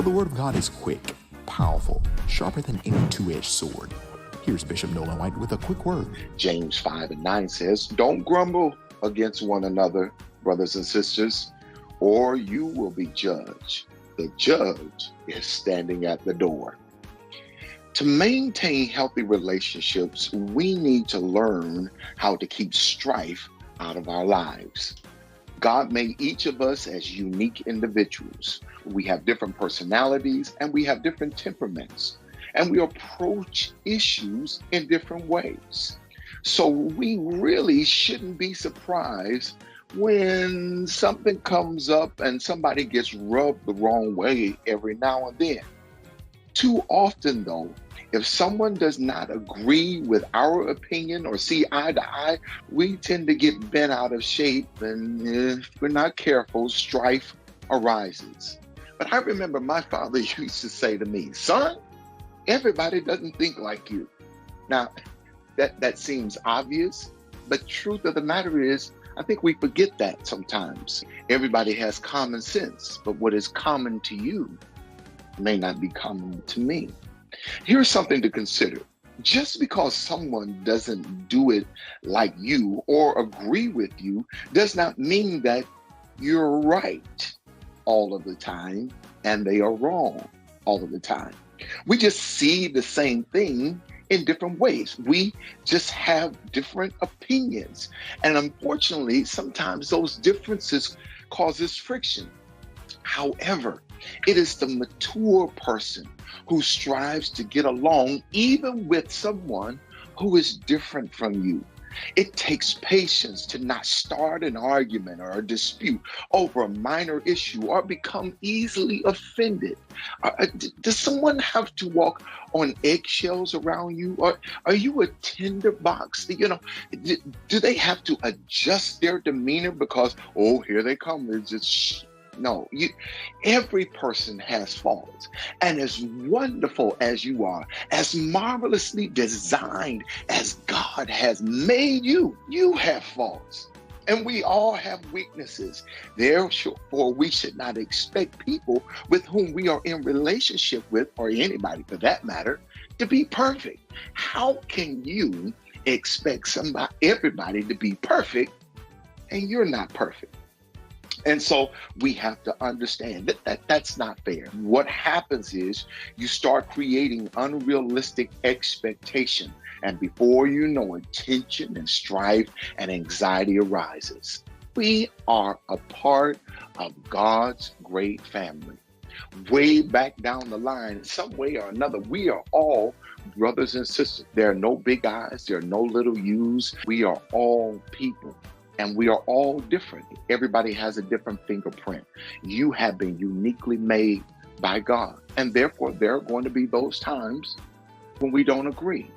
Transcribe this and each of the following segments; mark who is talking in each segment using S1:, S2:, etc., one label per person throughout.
S1: the Word of God is quick, powerful, sharper than any two-edged sword. Here's Bishop Nolan White with a quick word.
S2: James 5:9 says, "Don't grumble against one another, brothers and sisters, or you will be judged. The judge is standing at the door." To maintain healthy relationships, we need to learn how to keep strife out of our lives. God made each of us as unique individuals. We have different personalities and we have different temperaments, and we approach issues in different ways. So we really shouldn't be surprised when something comes up and somebody gets rubbed the wrong way every now and then. Too often, though, if someone does not agree with our opinion or see eye to eye, we tend to get bent out of shape, and if we're not careful, strife arises. But I remember my father used to say to me, "Son, everybody doesn't think like you." Now, that seems obvious, but truth of the matter is, I think we forget that sometimes. Everybody has common sense, but what is common to you may not be common to me. Here's something to consider. Just because someone doesn't do it like you or agree with you does not mean that you're right all of the time and they are wrong all of the time. We just see the same thing in different ways. We just have different opinions. And unfortunately, sometimes those differences causes friction. However, it is the mature person who strives to get along even with someone who is different from you. It takes patience to not start an argument or a dispute over a minor issue or become easily offended. Does someone have to walk on eggshells around you? Or are you a tinderbox? Do they have to adjust their demeanor because, oh, here they come? It's just No, every person has faults. And as wonderful as you are, as marvelously designed as God has made you, you have faults. And we all have weaknesses. Therefore, we should not expect people with whom we are in relationship with, or anybody for that matter, to be perfect. How can you expect everybody to be perfect and you're not perfect? And so we have to understand that that's not fair. What happens is you start creating unrealistic expectation. And before you know it, tension and strife and anxiety arises. We are a part of God's great family. Way back down the line, in some way or another, we are all brothers and sisters. There are no big I's, there are no little U's. We are all people. And we are all different. Everybody has a different fingerprint. You have been uniquely made by God. And therefore, there are going to be those times when we don't agree.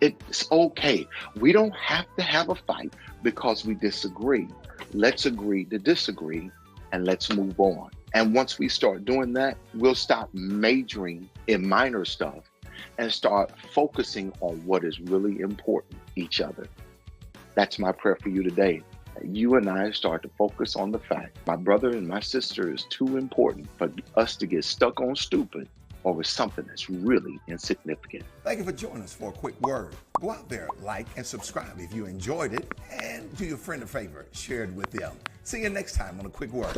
S2: It's okay. We don't have to have a fight because we disagree. Let's agree to disagree and let's move on. And once we start doing that, we'll stop majoring in minor stuff and start focusing on what is really important, each other. That's my prayer for you today. You and I start to focus on the fact my brother and my sister is too important for us to get stuck on stupid over something that's really insignificant.
S3: Thank you for joining us for a quick word. Go out there, like and subscribe if you enjoyed it, and do your friend a favor, share it with them. See you next time on A Quick Word.